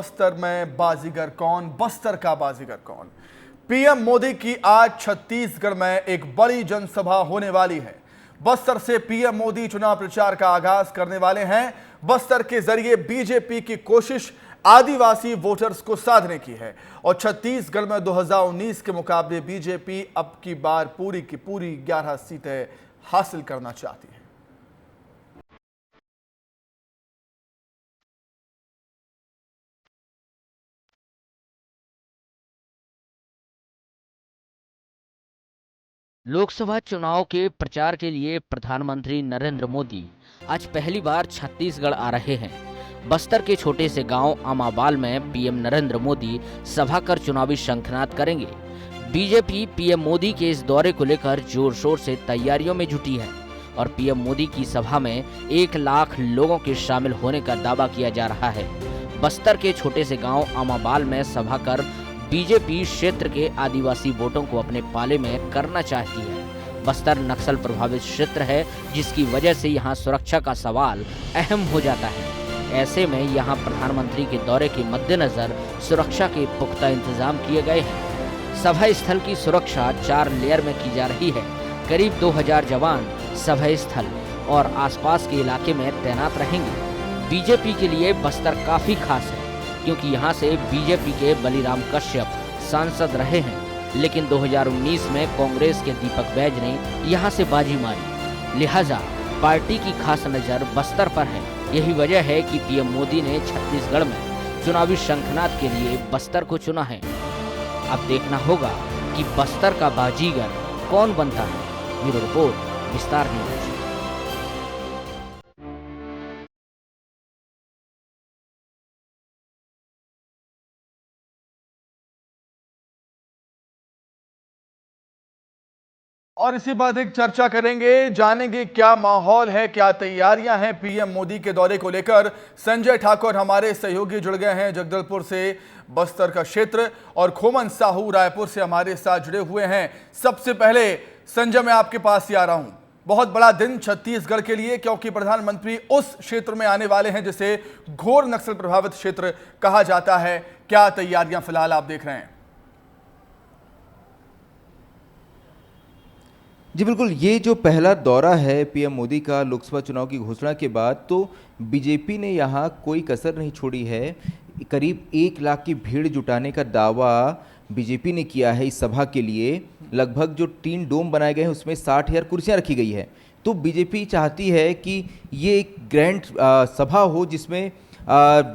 बस्तर में बाजीगर कौन, बस्तर का बाजीगर कौन। पीएम मोदी की आज छत्तीसगढ़ में एक बड़ी जनसभा होने वाली है। बस्तर से पीएम मोदी चुनाव प्रचार का आगाज करने वाले हैं। बस्तर के जरिए बीजेपी की कोशिश आदिवासी वोटर्स को साधने की है और छत्तीसगढ़ में 2019 के मुकाबले बीजेपी अब की बार पूरी की पूरी 11 सीटें हासिल करना चाहती है। लोकसभा चुनाव के प्रचार के लिए प्रधानमंत्री नरेंद्र मोदी आज पहली बार छत्तीसगढ़ आ रहे हैं। बस्तर के छोटे से गांव अमाबाल में पीएम नरेंद्र मोदी सभा कर चुनावी शंखनाद करेंगे। बीजेपी पीएम मोदी के इस दौरे को लेकर जोर शोर से तैयारियों में जुटी है और पीएम मोदी की सभा में 1 लाख लोगों के शामिल होने का दावा किया जा रहा है। बस्तर के छोटे से गांव अमाबाल में सभा कर बीजेपी क्षेत्र के आदिवासी वोटों को अपने पाले में करना चाहती है। बस्तर नक्सल प्रभावित क्षेत्र है, जिसकी वजह से यहां सुरक्षा का सवाल अहम हो जाता है। ऐसे में यहां प्रधानमंत्री के दौरे के मद्देनजर सुरक्षा के पुख्ता इंतजाम किए गए हैं। सभा स्थल की सुरक्षा 4 लेयर में की जा रही है। करीब 2000 जवान सभा स्थल और आसपास के इलाके में तैनात रहेंगे। बीजेपी के लिए बस्तर काफी खास है, क्योंकि यहां से बीजेपी के बलिराम कश्यप सांसद रहे हैं, लेकिन 2019 में कांग्रेस के दीपक बैज ने यहां से बाजी मारी। लिहाजा पार्टी की खास नजर बस्तर पर है। यही वजह है कि पीएम मोदी ने छत्तीसगढ़ में चुनावी शंखनाद के लिए बस्तर को चुना है। अब देखना होगा कि बस्तर का बाजीगर कौन बनता है। ब्यूरो रिपोर्ट, विस्तार न्यूज। और इसी बात एक चर्चा करेंगे, जानेंगे क्या माहौल है, क्या तैयारियां हैं पीएम मोदी के दौरे को लेकर। संजय ठाकुर हमारे सहयोगी जुड़ गए हैं जगदलपुर से, बस्तर का क्षेत्र, और खोमन साहू रायपुर से हमारे साथ जुड़े हुए हैं। सबसे पहले संजय, मैं आपके पास ही आ रहा हूं। बहुत बड़ा दिन छत्तीसगढ़ के लिए, क्योंकि प्रधानमंत्री उस क्षेत्र में आने वाले हैं जिसे घोर नक्सल प्रभावित क्षेत्र कहा जाता है। क्या तैयारियां फिलहाल आप देख रहे हैं? जी बिल्कुल, ये जो पहला दौरा है पीएम मोदी का लोकसभा चुनाव की घोषणा के बाद, तो बीजेपी ने यहाँ कोई कसर नहीं छोड़ी है। करीब 1 लाख की भीड़ जुटाने का दावा बीजेपी ने किया है इस सभा के लिए। लगभग जो 3 डोम बनाए गए हैं उसमें 60,000 कुर्सियाँ रखी गई है। तो बीजेपी चाहती है कि ये एक ग्रैंड सभा हो, जिसमें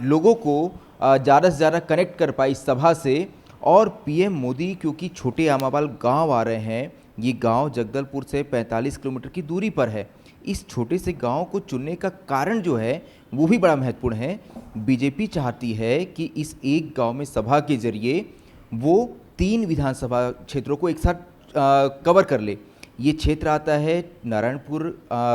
लोगों को ज़्यादा से ज़्यादा कनेक्ट कर पाए इस सभा से। और पीएम मोदी क्योंकि छोटे आमाबाल गाँव आ रहे हैं, ये गांव जगदलपुर से 45 किलोमीटर की दूरी पर है। इस छोटे से गांव को चुनने का कारण जो है वो भी बड़ा महत्वपूर्ण है। बीजेपी चाहती है कि इस एक गांव में सभा के जरिए वो 3 विधानसभा क्षेत्रों को एक साथ कवर कर ले। ये क्षेत्र आता है नारायणपुर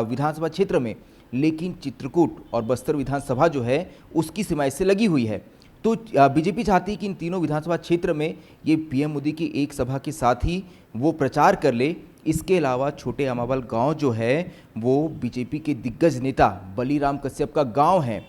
विधानसभा क्षेत्र में, लेकिन चित्रकूट और बस्तर विधानसभा जो है उसकी सीमाएं से लगी हुई है। तो बीजेपी चाहती है कि इन तीनों विधानसभा क्षेत्र में ये पीएम मोदी की एक सभा के साथ ही वो प्रचार कर ले। इसके अलावा छोटे अमाबाल गांव जो है वो बीजेपी के दिग्गज नेता बलिराम कश्यप का गांव है।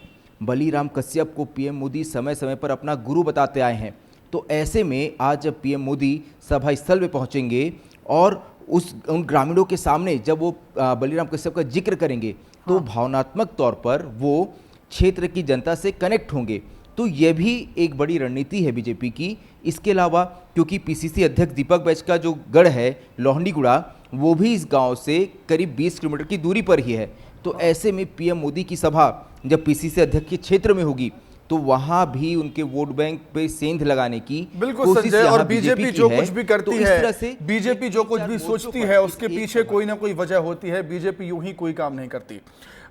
बलिराम कश्यप को पीएम मोदी समय समय पर अपना गुरु बताते आए हैं। तो ऐसे में आज जब पीएम मोदी सभा स्थल में पहुंचेंगे और उन ग्रामीणों के सामने जब वो बलिराम कश्यप का जिक्र करेंगे, तो भावनात्मक तौर पर वो क्षेत्र की जनता से कनेक्ट होंगे। तो यह भी एक बड़ी रणनीति है बीजेपी की। इसके अलावा क्योंकि पीसीसी अध्यक्ष दीपक बैज का जो गढ़ है लोहंडीगुड़ा, वो भी इस गांव से करीब 20 किलोमीटर की दूरी पर ही है। तो ऐसे में पीएम मोदी की सभा जब पीसीसी अध्यक्ष के क्षेत्र में होगी, तो वहां भी उनके वोट बैंक पे सेंध लगाने की बिल्कुल संजय। और बीजेपी जो कुछ भी करती है, बीजेपी जो कुछ भी सोचती है, उसके पीछे कोई ना कोई वजह होती है। बीजेपी यूं ही कोई काम नहीं करती।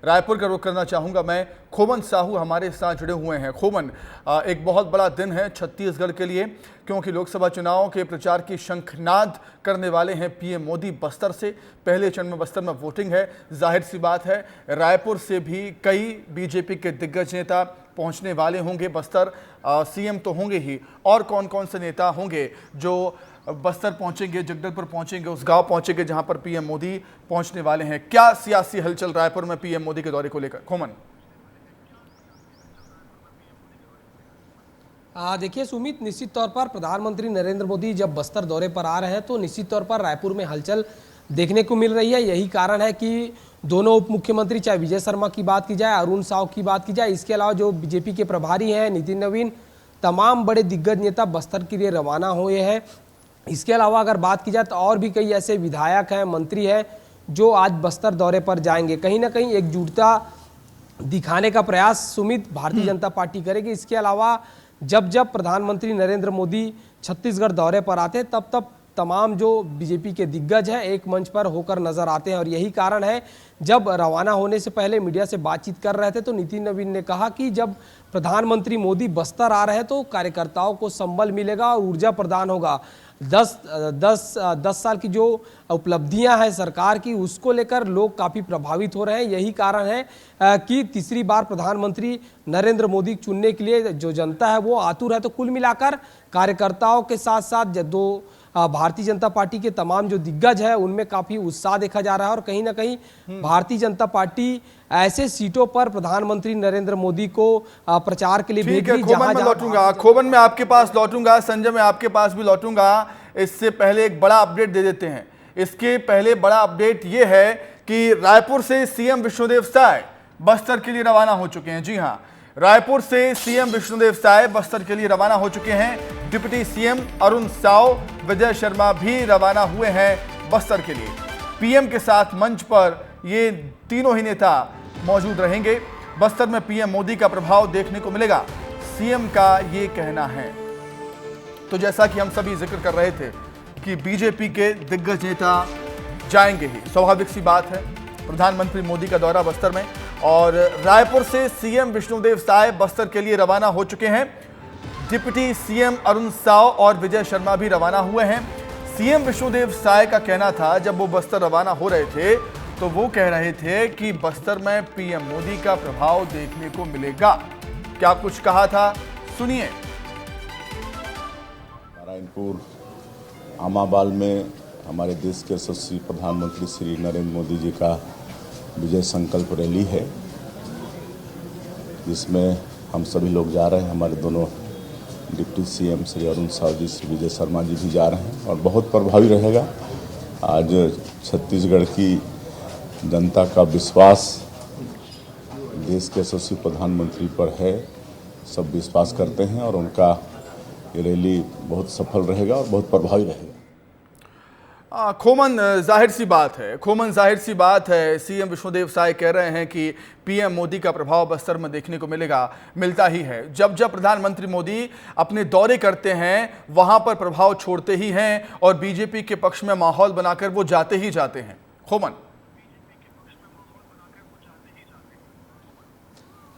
रायपुर का रुख करना चाहूंगा मैं। खोमन साहू हमारे साथ जुड़े हुए हैं। खोमन, एक बहुत बड़ा दिन है छत्तीसगढ़ के लिए, क्योंकि लोकसभा चुनाव के प्रचार की शंखनाद करने वाले हैं पीएम मोदी बस्तर से। पहले चरण में बस्तर में वोटिंग है। जाहिर सी बात है रायपुर से भी कई बीजेपी के दिग्गज नेता पहुंचने वाले होंगे बस्तर। सीएम तो होंगे ही, और कौन कौन से नेता होंगे जो बस्तर पहुंचेंगे, जगदलपुर पहुंचेंगे, उस गांव पहुंचेंगे जहां पर पीएम मोदी पहुंचने वाले हैं। क्या सियासी हलचल रायपुर में पीएम मोदी के दौरे को लेकर? खोमन। देखिए सुमित, निश्चित तौर पर प्रधानमंत्री नरेंद्र मोदी जब बस्तर दौरे पर आ रहे हैं तो निश्चित तौर पर रायपुर में हलचल देखने को मिल रही है। यही कारण है कि दोनों उप मुख्यमंत्री, चाहे विजय शर्मा की बात की जाए, अरुण साव की बात की जाए, इसके अलावा जो बीजेपी के प्रभारी हैं नितिन नवीन, तमाम बड़े दिग्गज नेता बस्तर के लिए रवाना हुए हैं। इसके अलावा अगर बात की जाए तो और भी कई ऐसे विधायक हैं, मंत्री हैं जो आज बस्तर दौरे पर जाएंगे। कहीं ना कहीं एकजुटता दिखाने का प्रयास सुमित भारतीय जनता पार्टी करेगी। इसके अलावा जब जब प्रधानमंत्री नरेंद्र मोदी छत्तीसगढ़ दौरे पर आते हैं तब तब तमाम जो बीजेपी के दिग्गज हैं एक मंच पर होकर नजर आते हैं। और यही कारण है, जब रवाना होने से पहले मीडिया से बातचीत कर रहे थे तो नितिन नवीन ने कहा कि जब प्रधानमंत्री मोदी बस्तर आ रहे हैं तो कार्यकर्ताओं को संबल मिलेगा और ऊर्जा प्रदान होगा। 10 साल की जो उपलब्धियां हैं सरकार की, उसको लेकर लोग काफ़ी प्रभावित हो रहे हैं। यही कारण है कि तीसरी बार प्रधानमंत्री नरेंद्र मोदी चुनने के लिए जो जनता है वो आतुर है। तो कुल मिलाकर कार्यकर्ताओं के साथ साथ जो भारतीय जनता पार्टी के तमाम जो दिग्गज है उनमें काफ़ी उत्साह देखा जा रहा है। और कहीं ना कहीं भारतीय जनता पार्टी ऐसे सीटों पर प्रधानमंत्री नरेंद्र मोदी को प्रचार के लिए भेज रही है। खोमन में लौटूंगा, खोमन में आपके पास लौटूंगा, संजय में आपके पास भी लौटूंगा। इससे पहले एक बड़ा अपडेट दे देते हैं। इसके पहले बड़ा अपडेट ये है कि रायपुर से सीएम विष्णुदेव साय बस्तर के लिए रवाना हो चुके हैं। जी हां, रायपुर से सीएम विष्णुदेव साय बस्तर के लिए रवाना हो चुके हैं। डिप्टी सीएम अरुण साव, विजय शर्मा भी रवाना हुए हैं बस्तर के लिए। पीएम के साथ मंच पर ये तीनों ही नेता मौजूद रहेंगे। बस्तर में पीएम मोदी का प्रभाव देखने को मिलेगा, सीएम का ये कहना है। तो जैसा कि हम सभी जिक्र कर रहे थे कि बीजेपी के दिग्गज नेता जाएंगे ही, स्वाभाविक सी बात है। प्रधानमंत्री मोदी का दौरा बस्तर में, और रायपुर से सीएम विष्णुदेव साय बस्तर के लिए रवाना हो चुके हैं। डिप्टी सीएम अरुण साव और विजय शर्मा भी रवाना हुए हैं। सीएम विष्णुदेव साय का कहना था, जब वो बस्तर रवाना हो रहे थे तो वो कह रहे थे कि बस्तर में पीएम मोदी का प्रभाव देखने को मिलेगा। क्या कुछ कहा था, सुनिए। नारायणपुर आमाबाल में हमारे देश के यशस्वी प्रधानमंत्री श्री नरेंद्र मोदी जी का विजय संकल्प रैली है, जिसमें हम सभी लोग जा रहे हैं। हमारे दोनों डिप्टी सीएम श्री अरुण साव जी, श्री विजय शर्मा जी भी जा रहे हैं और बहुत प्रभावी रहेगा। आज छत्तीसगढ़ की जनता का विश्वास देश के यशस्वी प्रधानमंत्री पर है, सब विश्वास करते हैं और उनका ये रैली बहुत सफल रहेगा और बहुत प्रभावी रहेगा। खोमन, जाहिर सी बात है, सीएम विष्णुदेव साय कह रहे हैं कि पीएम मोदी का प्रभाव बस्तर में देखने को मिलता ही है। जब जब प्रधानमंत्री मोदी अपने दौरे करते हैं वहां पर प्रभाव छोड़ते ही हैं और बीजेपी के पक्ष में माहौल बनाकर वो जाते ही जाते हैं। खोमन,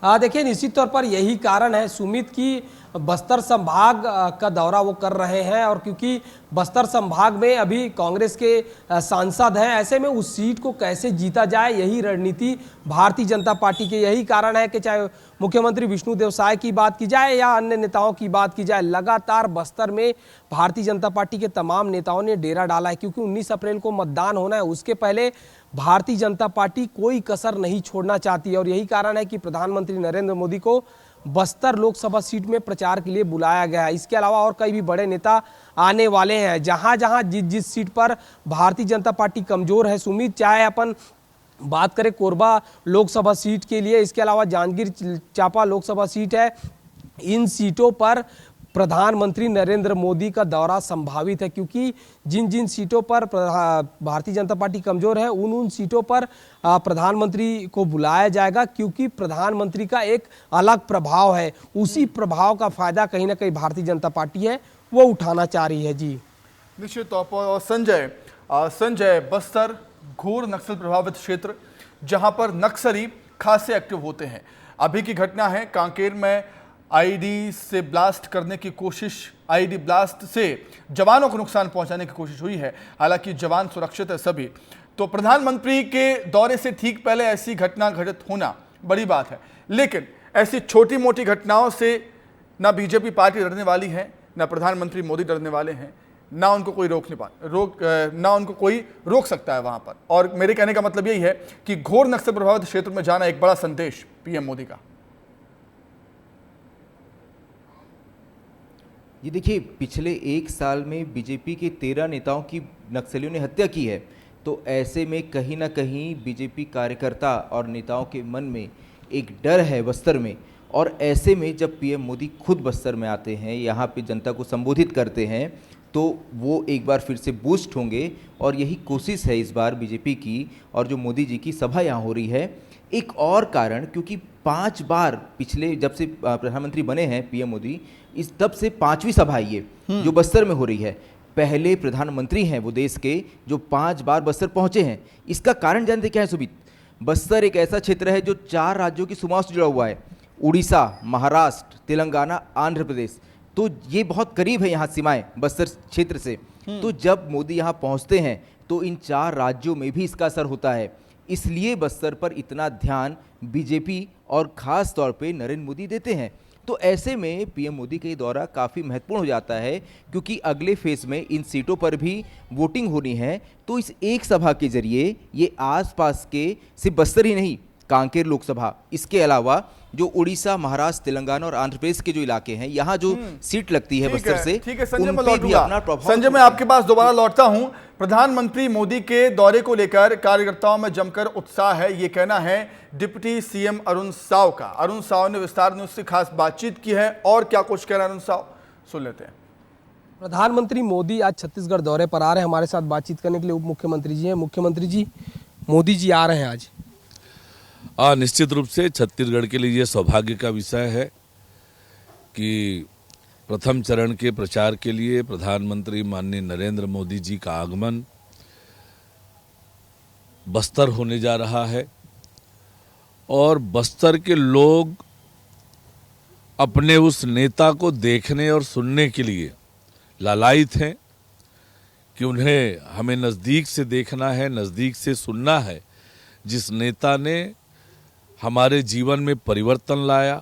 देखिए निश्चित तौर पर यही कारण है सुमित की बस्तर संभाग का दौरा वो कर रहे हैं। और क्योंकि बस्तर संभाग में अभी कांग्रेस के सांसद हैं, ऐसे में उस सीट को कैसे जीता जाए, यही रणनीति भारतीय जनता पार्टी की। यही कारण है कि चाहे मुख्यमंत्री विष्णुदेव साय की बात की जाए या अन्य नेताओं की बात की जाए, लगातार बस्तर में भारतीय जनता पार्टी के तमाम नेताओं ने डेरा डाला है। क्योंकि 19 अप्रैल को मतदान होना है, उसके पहले भारतीय जनता पार्टी कोई कसर नहीं छोड़ना चाहती है। और यही कारण है कि प्रधानमंत्री नरेंद्र मोदी को बस्तर लोकसभा सीट में प्रचार के लिए बुलाया गया है। इसके अलावा और कई भी बड़े नेता आने वाले हैं। जहां जहां जिस सीट पर भारतीय जनता पार्टी कमजोर है सुमित, चाहे अपन बात करें कोरबा लोकसभा सीट के लिए, इसके अलावा जांजगीर चांपा लोकसभा सीट है, इन सीटों पर प्रधानमंत्री नरेंद्र मोदी का दौरा संभावित है। क्योंकि जिन जिन सीटों पर भारतीय जनता पार्टी कमजोर है उन सीटों पर प्रधानमंत्री को बुलाया जाएगा। क्योंकि प्रधानमंत्री का एक अलग प्रभाव है, उसी प्रभाव का फायदा कहीं ना कहीं भारतीय जनता पार्टी है वो उठाना चाह रही है। जी निश्चित तौर पर। और संजय, बस्तर घोर नक्सल प्रभावित क्षेत्र, जहां पर नक्सली खासे एक्टिव होते हैं। अभी की घटना है कांकेर में, आईईडी से ब्लास्ट करने की कोशिश, आईईडी ब्लास्ट से जवानों को नुकसान पहुंचाने की कोशिश हुई है। हालांकि जवान सुरक्षित है सभी। तो प्रधानमंत्री के दौरे से ठीक पहले ऐसी घटना घटित होना बड़ी बात है, लेकिन ऐसी छोटी मोटी घटनाओं से ना बीजेपी पार्टी डरने वाली है, ना प्रधानमंत्री मोदी डरने वाले हैं, ना उनको कोई ना उनको कोई रोक सकता है वहां पर। और मेरे कहने का मतलब यही है कि घोर नक्सल प्रभावित क्षेत्र में जाना एक बड़ा संदेश पीएम मोदी का। ये देखिए, पिछले एक साल में बीजेपी के 13 नेताओं की नक्सलियों ने हत्या की है, तो ऐसे में कहीं ना कहीं बीजेपी कार्यकर्ता और नेताओं के मन में एक डर है बस्तर में। और ऐसे में जब पीएम मोदी खुद बस्तर में आते हैं, यहाँ पे जनता को संबोधित करते हैं, तो वो एक बार फिर से बूस्ट होंगे। और यही कोशिश है इस बार बीजेपी की, और जो मोदी जी की सभा यहाँ हो रही है। एक और कारण, क्योंकि 5 बार पिछले जब से प्रधानमंत्री बने हैं पीएम मोदी, इस तब से 5वीं सभा ये जो बस्तर में हो रही है। पहले प्रधानमंत्री हैं वो देश के जो 5 बार बस्तर पहुंचे हैं। इसका कारण जानते क्या है सुमित? बस्तर एक ऐसा क्षेत्र है जो 4 राज्यों की सीमाओं से जुड़ा हुआ है, उड़ीसा, महाराष्ट्र, तेलंगाना, आंध्र प्रदेश। तो ये बहुत करीब है यहाँ सीमाएं बस्तर क्षेत्र से। तो जब मोदी यहाँ पहुँचते हैं तो इन 4 राज्यों में भी इसका असर होता है। इसलिए बस्तर पर इतना ध्यान बीजेपी और ख़ास तौर पे नरेंद्र मोदी देते हैं। तो ऐसे में पीएम मोदी का ये दौरा काफ़ी महत्वपूर्ण हो जाता है, क्योंकि अगले फेज़ में इन सीटों पर भी वोटिंग होनी है। तो इस एक सभा के जरिए ये आसपास के सिर्फ बस्तर ही नहीं, कांकेर लोकसभा, इसके अलावा जो उड़ीसा, महाराष्ट्र, तेलंगाना और आंध्र प्रदेश के जो इलाके हैं, यहाँ जो सीट लगती है बस्तर से, ठीक है संजय, उन मैं पे भी अपना लौटूंगा। प्रभाव। संजय, मैं आपके पास दोबारा लौटता हूं। प्रधानमंत्री मोदी के दौरे को लेकर कार्यकर्ताओं में जमकर उत्साह है, ये कहना है डिप्टी सीएम अरुण साव का। अरुण साव ने विस्तार न्यूज से खास बातचीत की है, और क्या कुछ कह रहे हैं अरुण साव, सुन लेते हैं। प्रधानमंत्री मोदी आज छत्तीसगढ़ दौरे पर आ रहे हैं। हमारे साथ बातचीत करने के लिए उप मुख्यमंत्री जी हैं। मुख्यमंत्री जी, मोदी जी आ रहे हैं आज। निश्चित रूप से छत्तीसगढ़ के लिए ये सौभाग्य का विषय है कि प्रथम चरण के प्रचार के लिए प्रधानमंत्री माननीय नरेंद्र मोदी जी का आगमन बस्तर होने जा रहा है। और बस्तर के लोग अपने उस नेता को देखने और सुनने के लिए लालायित हैं कि उन्हें हमें नज़दीक से देखना है, नज़दीक से सुनना है, जिस नेता ने हमारे जीवन में परिवर्तन लाया,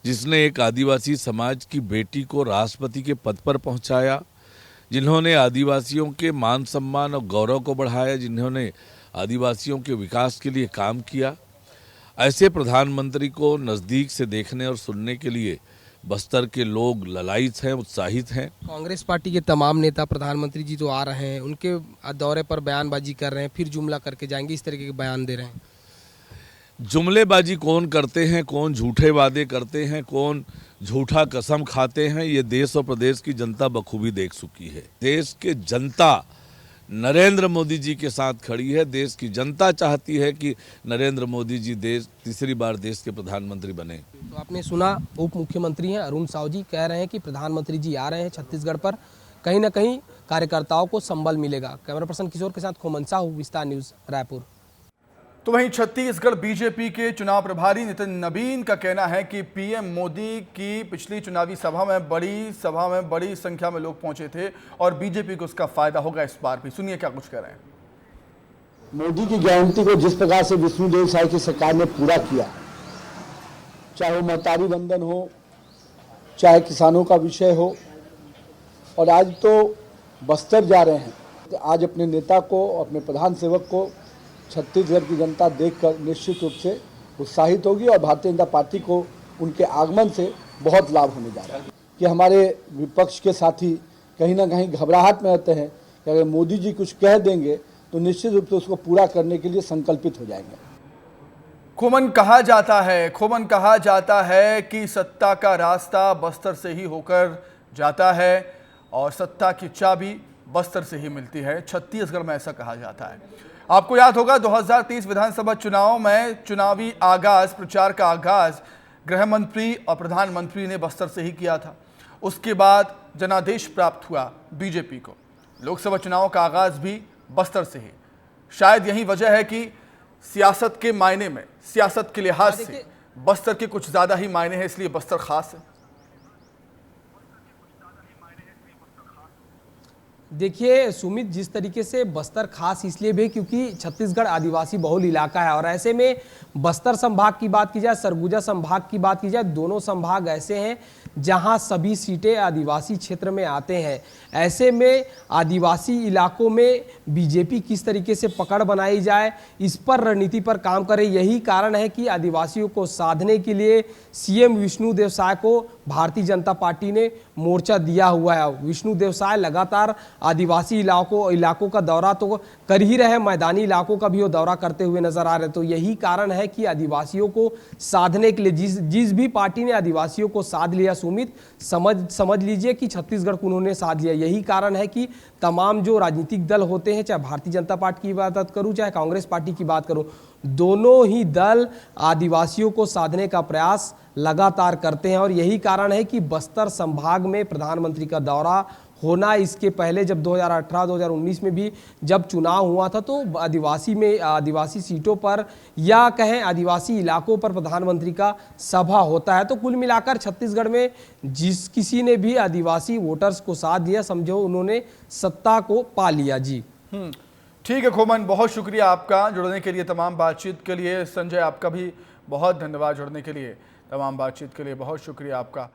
जिसने एक आदिवासी समाज की बेटी को राष्ट्रपति के पद पर पहुंचाया, जिन्होंने आदिवासियों के मान सम्मान और गौरव को बढ़ाया, जिन्होंने आदिवासियों के विकास के लिए काम किया। ऐसे प्रधानमंत्री को नज़दीक से देखने और सुनने के लिए बस्तर के लोग ललायित हैं, उत्साहित हैं। कांग्रेस पार्टी के तमाम नेता प्रधानमंत्री जी तो आ रहे हैं, उनके दौरे पर बयानबाजी कर रहे हैं, फिर जुमला करके जाएंगे, इस तरीके के बयान दे रहे हैं। जुमलेबाजी कौन करते हैं, कौन झूठे वादे करते हैं, कौन झूठा कसम खाते हैं, ये देश और प्रदेश की जनता बखूबी देख चुकी है। देश के जनता नरेंद्र मोदी जी के साथ खड़ी है। देश की जनता चाहती है कि नरेंद्र मोदी जी तीसरी बार देश के प्रधानमंत्री बने। तो आपने सुना, उप मुख्यमंत्री हैं अरुण साव जी, कह रहे हैं कि प्रधानमंत्री जी आ रहे हैं छत्तीसगढ़ पर, कहीं ना कहीं कार्यकर्ताओं को संबल मिलेगा। कैमरा पर्सन किशोर के साथ खोमन साहू, विस्तार न्यूज, रायपुर। तो वहीं छत्तीसगढ़ बीजेपी के चुनाव प्रभारी नितिन नबीन का कहना है कि पीएम मोदी की पिछली चुनावी सभा में बड़ी संख्या में लोग पहुंचे थे और बीजेपी को उसका फायदा होगा इस बार भी। सुनिए क्या कुछ कह रहे हैं। मोदी की गारंटी को जिस प्रकार से विष्णुदेव साय की सरकार ने पूरा किया, चाहे वो महतारी वंदन हो, चाहे किसानों का विषय हो, और आज तो बस्तर जा रहे हैं, तो आज अपने नेता को, अपने प्रधान सेवक को छत्तीसगढ़ की जनता देखकर निश्चित रूप से उत्साहित होगी और भारतीय जनता पार्टी को उनके आगमन से बहुत लाभ होने जा रहा है। कि हमारे विपक्ष के साथी कहीं ना कहीं घबराहट में रहते हैं कि अगर मोदी जी कुछ कह देंगे तो निश्चित रूप से उसको पूरा करने के लिए संकल्पित हो जाएंगे। खोमन कहा जाता है कि सत्ता का रास्ता बस्तर से ही होकर जाता है और सत्ता की चाबी बस्तर से ही मिलती है। छत्तीसगढ़ में ऐसा कहा जाता है। आपको याद होगा 2030 विधानसभा चुनाव में चुनावी प्रचार का आगाज गृह मंत्री और प्रधानमंत्री ने बस्तर से ही किया था। उसके बाद जनादेश प्राप्त हुआ बीजेपी को। लोकसभा चुनाव का आगाज भी बस्तर से ही। शायद यही वजह है कि सियासत के मायने में, सियासत के लिहाज से बस्तर के कुछ ज्यादा ही मायने हैं, इसलिए बस्तर खास है। देखिए सुमित, जिस तरीके से बस्तर खास इसलिए भी क्योंकि छत्तीसगढ़ आदिवासी बहुल इलाका है और ऐसे में बस्तर संभाग की बात की जाए, सरगुजा संभाग की बात की जाए, दोनों संभाग ऐसे हैं जहां सभी सीटें आदिवासी क्षेत्र में आते हैं। ऐसे में आदिवासी इलाकों में बीजेपी किस तरीके से पकड़ बनाई जाए, इस पर रणनीति पर काम करे। यही कारण है कि आदिवासियों को साधने के लिए सीएम विष्णुदेव साय को भारतीय जनता पार्टी ने मोर्चा दिया हुआ है। विष्णुदेव साय लगातार आदिवासी इलाकों का दौरा तो कर ही रहे, मैदानी इलाकों का भी वो दौरा करते हुए नजर आ रहे। तो यही कारण है कि आदिवासियों को साधने के लिए जिस भी पार्टी ने आदिवासियों को साध लिया, सुमित समझ लीजिए कि छत्तीसगढ़ को उन्होंने साध लिया। यही कारण है कि तमाम जो राजनीतिक दल होते हैं, चाहे भारतीय जनता पार्टी की बात करूं चाहे कांग्रेस पार्टी की बात करूं, दोनों ही दल आदिवासियों को साधने का प्रयास लगातार करते हैं। और यही कारण है कि बस्तर संभाग में प्रधानमंत्री का दौरा होना, इसके पहले जब 2018-2019 में भी जब चुनाव हुआ था तो आदिवासी सीटों पर या कहें आदिवासी इलाकों पर प्रधानमंत्री का सभा होता है। तो कुल मिलाकर छत्तीसगढ़ में जिस किसी ने भी आदिवासी वोटर्स को साथ दिया, समझो उन्होंने सत्ता को पा लिया। जी ठीक है खोमन, बहुत शुक्रिया आपका जुड़ने के लिए, तमाम बातचीत के लिए। संजय, आपका भी बहुत धन्यवाद जुड़ने के लिए, तमाम बातचीत के लिए बहुत शुक्रिया आपका।